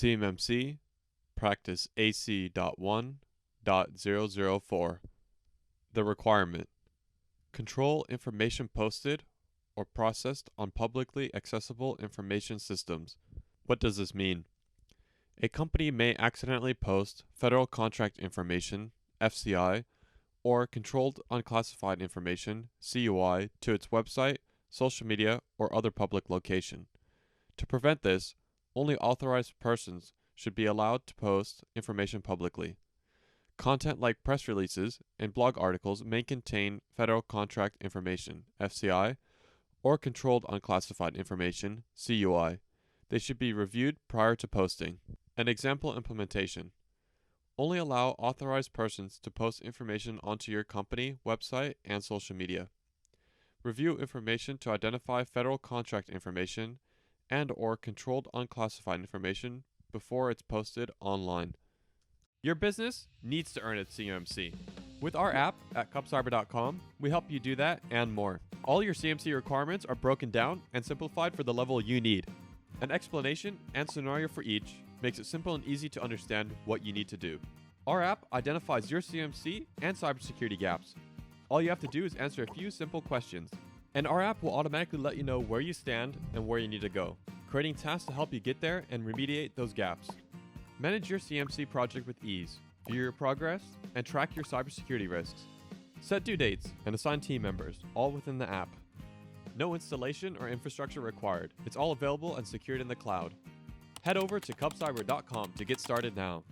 CMMC Practice AC.1.004. The requirement: control information posted or processed on publicly accessible information systems. What does this mean? A company may accidentally post federal contract information, FCI, or controlled unclassified information, CUI, to its website, social media, or other public location. To prevent this, only authorized persons should be allowed to post information publicly. Content like press releases and blog articles may contain federal contract information, FCI, or controlled unclassified information, CUI. They should be reviewed prior to posting. An example implementation: only allow authorized persons to post information onto your company, website, and social media. Review information to identify federal contract information and/or controlled unclassified information before it's posted online. Your business needs to earn its CMMC. With our app at cupcyber.com, we help you do that and more. All your CMC requirements are broken down and simplified for the level you need. An explanation and scenario for each makes it simple and easy to understand what you need to do. Our app identifies your CMC and cybersecurity gaps. All you have to do is answer a few simple questions, and our app will automatically let you know where you stand and where you need to go, creating tasks to help you get there and remediate those gaps. Manage your CMC project with ease, view your progress, and track your cybersecurity risks. Set due dates and assign team members, all within the app. No installation or infrastructure required. It's all available and secured in the cloud. Head over to cupcyber.com to get started now.